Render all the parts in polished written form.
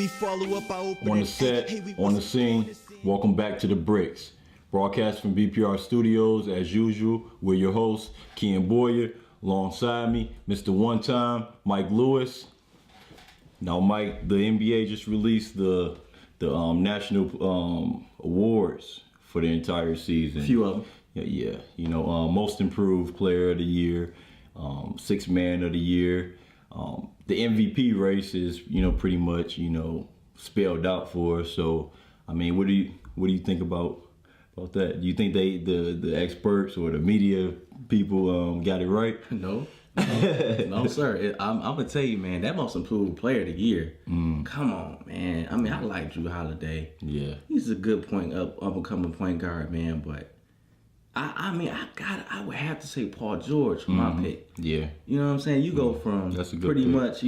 me follow up, I open On the it. set, Hey, we on the was scene, welcome back to The Bricks. Broadcast from BPR Studios, as usual. We're your hosts, Ken Boyer. Alongside me, Mr. One Time, Mike Lewis. Now, Mike, the NBA just released the national awards for the entire season. A few of them. Yeah. You know, most improved player of the year, sixth man of the year. The MVP race is, pretty much, spelled out for us. So, I mean, what do you think about that? Do you think the experts or the media people got it right? No, sir. I'm gonna tell you, man. That most improved player of the year. Come on, man. I mean, I like Drew Holiday. Yeah, he's a good up and coming point guard, man. But I would have to say Paul George for my pick. Yeah, you know what I'm saying. You go from that's a good pretty pick. much,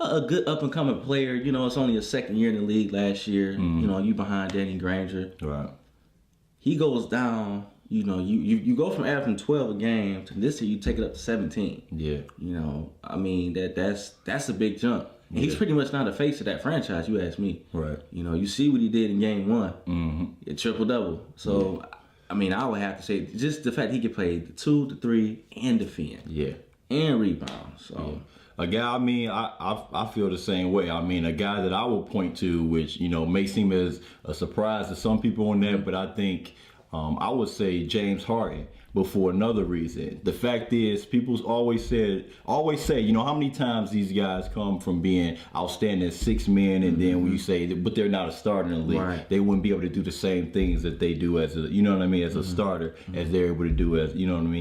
a good up and coming player. It's only his second year in the league last year. You behind Danny Granger. Right. He goes down. You go from averaging 12 a game to this year you take it up to 17. Yeah. I mean that's a big jump. And he's pretty much not a face of that franchise, you ask me. Right. You see what he did in game one. A triple double. So I mean, I would have to say just the fact he could play the 2, the 3, and defend. Yeah. And rebound. So a guy, I mean, I feel the same way. I mean, a guy that I will point to, which, may seem as a surprise to some people on that, but I think I would say James Harden, but for another reason. The fact is, people always say, how many times these guys come from being outstanding six men, and then when you say, but they're not a starter in the league, right, they wouldn't be able to do the same things that they do as a, as a starter, as they're able to do as,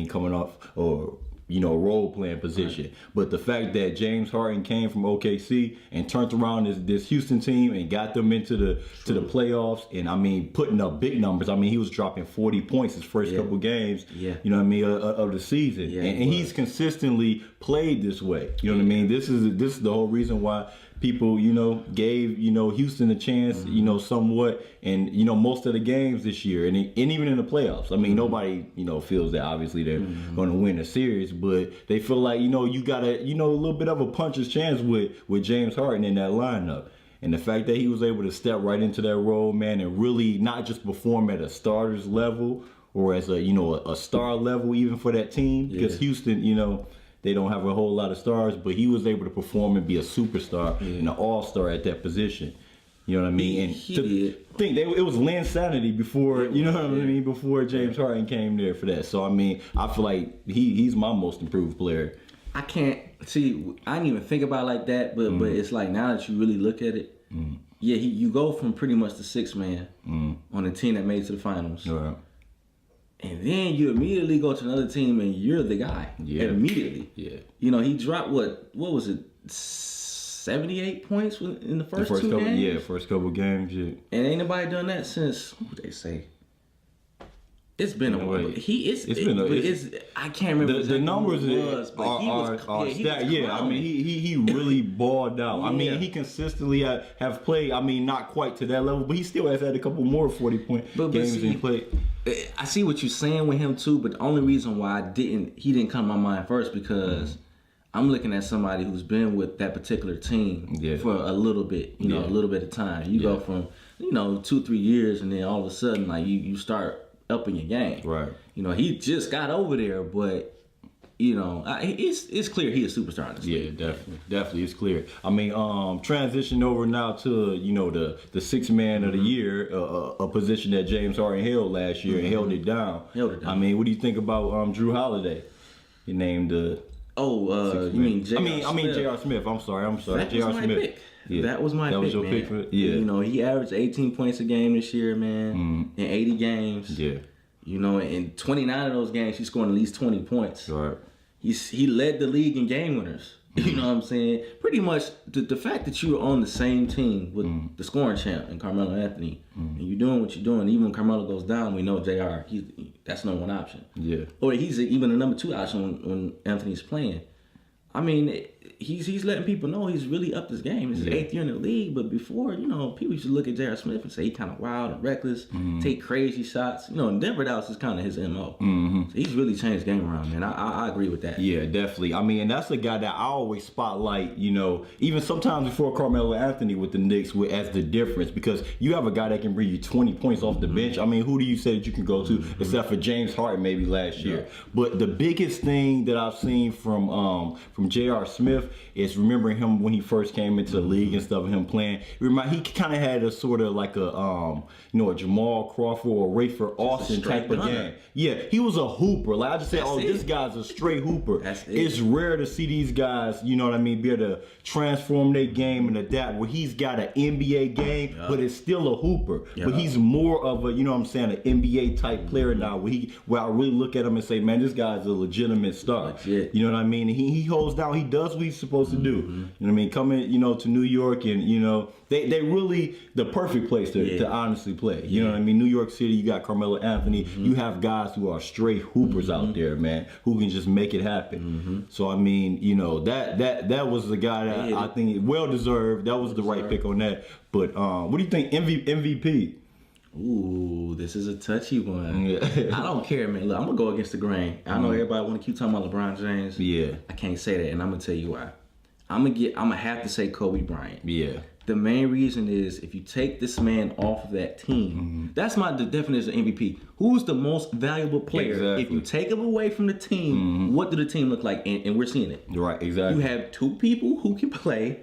coming off or role playing position. Right. But the fact that James Harden came from OKC and turned around this Houston team and got them into the playoffs, and I mean putting up big numbers. I mean, he was dropping 40 points his first couple games. Yeah. Of the season. Yeah, and he's consistently played this way. You know what I mean? This is the whole reason why people, gave, Houston a chance, somewhat, and, most of the games this year, and even in the playoffs. I mean, nobody, feels that obviously they're going to win a series, but they feel like, you got a little bit of a puncher's chance with James Harden in that lineup. And the fact that he was able to step right into that role, man, and really not just perform at a starter's level or as a star level even for that team, because Houston, they don't have a whole lot of stars, but he was able to perform and be a superstar and an all-star at that position. You know what I mean? And it was Lynn Sanity before, before James Harden came there for that. So, I mean, I feel like he's my most improved player. I can't see. I didn't even think about it like that, but it's like now that you really look at it, you go from pretty much the sixth man on a team that made it to the finals. Right. And then you immediately go to another team and you're the guy. Yeah. Immediately. Yeah. He dropped what was it? 78 points in the first two couple games? Yeah, first couple games, yeah. And ain't nobody done that since, what they say? It's been a while. I can't remember the numbers are I mean, he really balled out. I mean, he consistently have played. I mean, not quite to that level, but he still has had a couple more 40-point games he played. I see what you're saying with him too, but the only reason why he didn't come to my mind first because I'm looking at somebody who's been with that particular team for a little bit, a little bit of time. You go from 2-3 years, and then all of a sudden, like you start upping your game. Right. He just got over there, but it's clear he's a superstar in this league. Definitely, it's clear. I mean, transition over now to the sixth man of the year, a position that James Harden held last year and held it down. I mean, what do you think about Drew Holiday? He named the. You mean J.R. Smith? I mean J.R. Smith. I'm sorry. J.R. Smith. Pick. Yeah. That was my pick. That was your pick for it? Yeah. He averaged 18 points a game this year, man, in 80 games. Yeah. In 29 of those games, he scored at least 20 points. Right. He led the league in game winners. You know what I'm saying? Pretty much the fact that you were on the same team with the scoring champ and Carmelo Anthony, and you're doing what you're doing. Even when Carmelo goes down, we know JR, that's number one option. Yeah. Or he's even a number two option when Anthony's playing. I mean, he's letting people know he's really upped his game. It's his 8th year in the league, but before, people used to look at J.R. Smith and say he kind of wild and reckless, take crazy shots. In Denver, that was just kind of his MO. So he's really changed the game around, man. I agree with that. Yeah, definitely. I mean, and that's a guy that I always spotlight, even sometimes before Carmelo Anthony with the Knicks as the difference, because you have a guy that can bring you 20 points off the bench. I mean, who do you say that you can go to except for James Harden maybe last year? But the biggest thing that I've seen from J.R. Smith is remembering him when he first came into the league and stuff, and him playing. He kind of had a sort of like a Jamal Crawford or Rayford Austin type of game. Yeah, he was a hooper. Like I just said, this guy's a straight hooper. It's rare to see these guys, be able to transform their game and adapt. Where he's got an NBA game, but it's still a hooper. But he's more of a, an NBA type player now. Where I really look at him and say, man, this guy's a legitimate star. You know what I mean? And he holds down. He does what he's supposed to do. You know what I mean? Coming, to New York, and they really the perfect place to honestly play. You know what I mean? New York City, you got Carmelo Anthony. You have guys who are straight hoopers out there, man, who can just make it happen. So I mean, that was the guy that I think well deserved. That was the right pick on that. But what do you think MVP? Ooh, this is a touchy one. I don't care, man. Look, I'm gonna go against the grain. I know everybody want to keep talking about LeBron James. Yeah, I can't say that, and I'm gonna tell you why. I'm gonna have to say Kobe Bryant. Yeah. The main reason is if you take this man off of that team, that's the definition of MVP. Who's the most valuable player? Exactly. If you take him away from the team, what do the team look like? And we're seeing it. Right, exactly. You have two people who can play.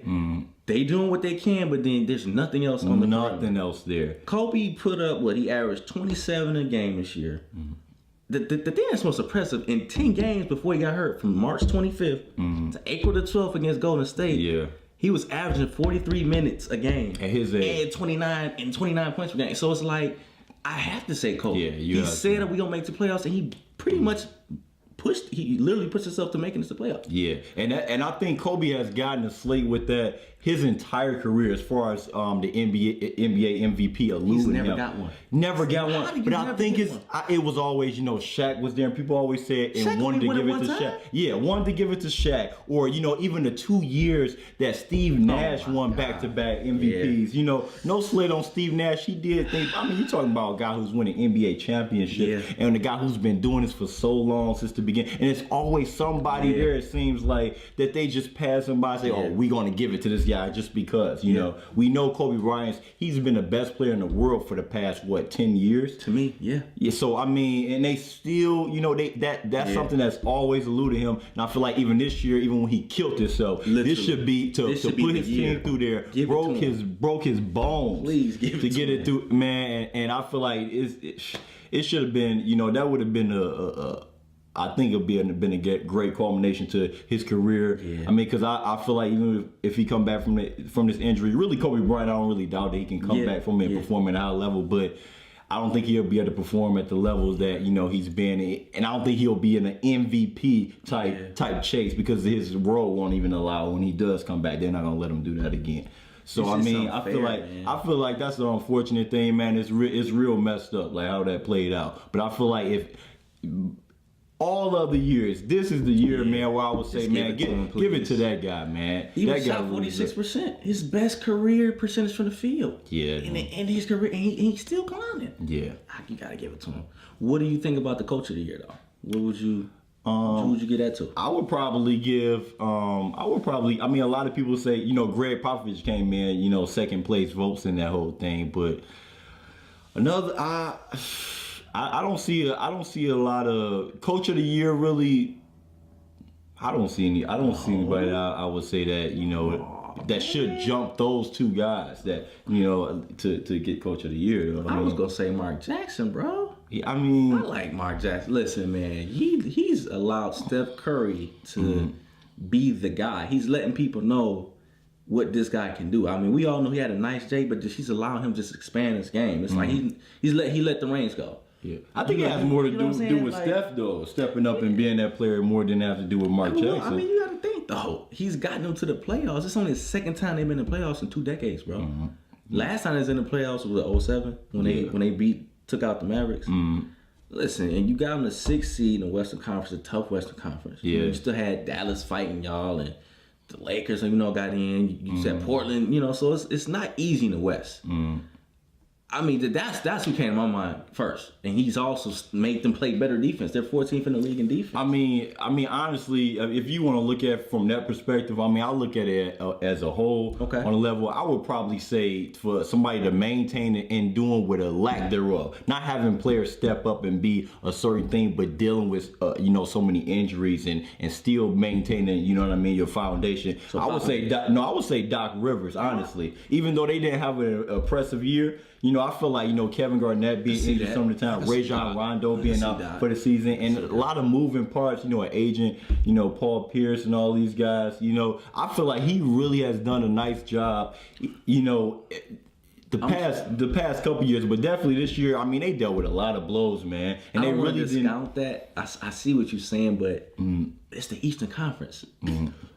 They doing what they can, but then there's nothing else on the Nothing else there. Kobe put up he averaged 27 a game this year. The thing that's most impressive, in 10 games before he got hurt, from March 25th to April the 12th against Golden State, he was averaging 43 minutes a game. At his age. And 29 points per game. So it's like, I have to say Kobe. Yeah, he said that we gonna make the playoffs, and he pretty much he literally pushed himself to making us the playoffs. Yeah, and I think Kobe has gotten a slate with that his entire career as far as the NBA MVP eluding He's never him. got one. Never got one. But I think it was always, Shaq was there, and people always said and wanted to give it to Shaq. Yeah, wanted to give it to Shaq. Or, even the 2 years that Steve Nash won back-to-back MVPs. Yeah. No slate on Steve Nash. He did think, you're talking about a guy who's winning NBA championships, and the guy who's been doing this for so long since the beginning. And it's always somebody there, it seems like, that they just pass him by and say, we're going to give it to this guy just because, we know Kobe Bryant, he's been the best player in the world for the past 10 years to me. Yeah, so I mean, and they still, that's something that's always eluded him. And I feel like even this year, even when he killed himself, this should be to put his team through there, broke his bones. Please give it to get it through, man. And I feel like it should have been, that would have been I think it'll been a great culmination to his career. Yeah. I mean, because I feel like even if he come back from this injury, really Kobe Bryant, I don't really doubt that he can come back from it and perform at a high level. But I don't think he'll be able to perform at the levels that he's been in, and I don't think he'll be in an MVP type chase because his role won't even allow when he does come back. They're not gonna let him do that again. So I mean, I feel like that's the unfortunate thing, man. It's real messed up, like how that played out. But I feel like if all other years, this is the year, man, where I would say, man, give it to that guy, man. He was shot 46%. His best career percentage from the field. Yeah. In his career, and he's still climbing. Yeah. You gotta give it to him. What do you think about the coach of the year, though? What would you get that to? I would probably give. I mean, a lot of people say, Greg Popovich came in, second place votes in that whole thing, but another. I don't see a lot of coach of the year really. I don't see anybody that I would say that that should jump those two guys that to get coach of the year. I was gonna say Mark Jackson, bro. Yeah, I mean, I like Mark Jackson. Listen, man, he's allowed Steph Curry to be the guy. He's letting people know what this guy can do. I mean, we all know he had a nice J, but he's allowing him to just expand his game. It's like he let the reins go. Yeah, I think it has more to do with Steph, though, stepping up and being that player more than it has to do with Mark Jackson. I mean, you got to think, though. He's gotten them to the playoffs. It's only the second time they've been in the playoffs in 2 decades, bro. Last time they was in the playoffs was 07 when they took out the Mavericks. Listen, and you got them the 6th seed in the Western Conference, a tough Western Conference. Yeah. You still had Dallas fighting y'all, and the Lakers, got in. You said Portland, so it's not easy in the West. I mean, that's who came to my mind first, and he's also made them play better defense. They're 14th in the league in defense. I mean, honestly, if you want to look at it from that perspective, I mean, I look at it as a whole. Okay. On a level, I would probably say for somebody to maintain it and doing with a lack thereof, not having players step up and be a certain thing, but dealing with so many injuries and still maintaining, your foundation. So I would say Doc Rivers, honestly, even though they didn't have an impressive year. I feel like, Kevin Garnett being injured some of the time, Rajon Rondo being out for the season, and a lot of moving parts, an agent, Paul Pierce and all these guys, I feel like he really has done a nice job, the past couple years, but definitely this year, I mean, they dealt with a lot of blows, man. And they really didn't discount that. I see what you're saying, but it's the Eastern Conference.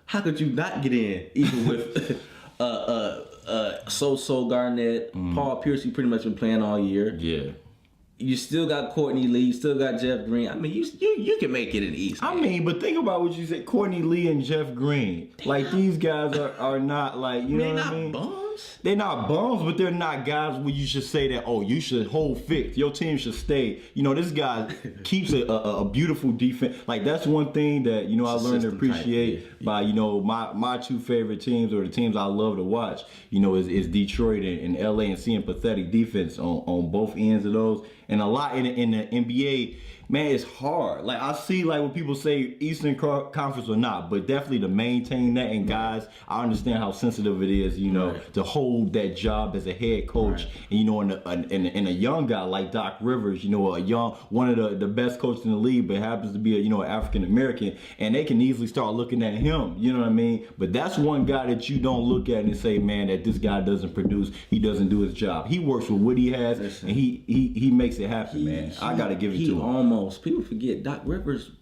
How could you not get in, even with So Garnett, Paul Pierce, you pretty much been playing all year. Yeah. You still got Courtney Lee, you still got Jeff Green. I mean, you can make it in the East. Man. I mean, but think about what you said, Courtney Lee and Jeff Green. These guys are not know what I mean? Bums. They're not bums, but they're not guys where you should say that, you should hold fixed. Your team should stay. This guy keeps a beautiful defense. That's one thing that, I learned to appreciate by, my two favorite teams, or the teams I love to watch, is Detroit and LA, and seeing pathetic defense on both ends of those. And a lot in the NBA, man, it's hard. I see when people say Eastern Conference or not, but definitely to maintain that. And guys, I understand how sensitive it is, to hold that job as a head coach. Right. And, in a young guy like Doc Rivers, one of the best coaches in the league, but happens to be an African American, and they can easily start looking at him. You know what I mean? But that's one guy that you don't look at and say, man, that this guy doesn't produce. He doesn't do his job. He works with what he has, and he makes it happen, man. I got to give it to him. People forget Doc Rivers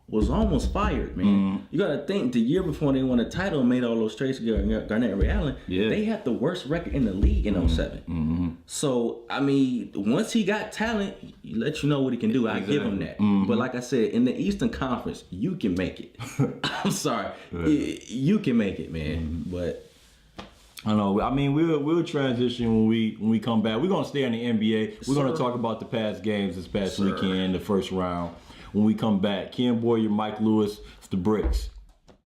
was almost fired, man. You got to think the year before they won the title and made all those trades to Garnett and Ray Allen, they had the worst record in the league in 07. So, I mean, once he got talent, he let you know what he can do. I give him that. But like I said, in the Eastern Conference, you can make it. I'm sorry. You can make it, man. But I know. I mean, we'll transition when we come back. We're gonna stay in the NBA. We're gonna talk about the past games this past weekend, the first round. When we come back, Ken Boyer, Mike Lewis, it's the Bricks.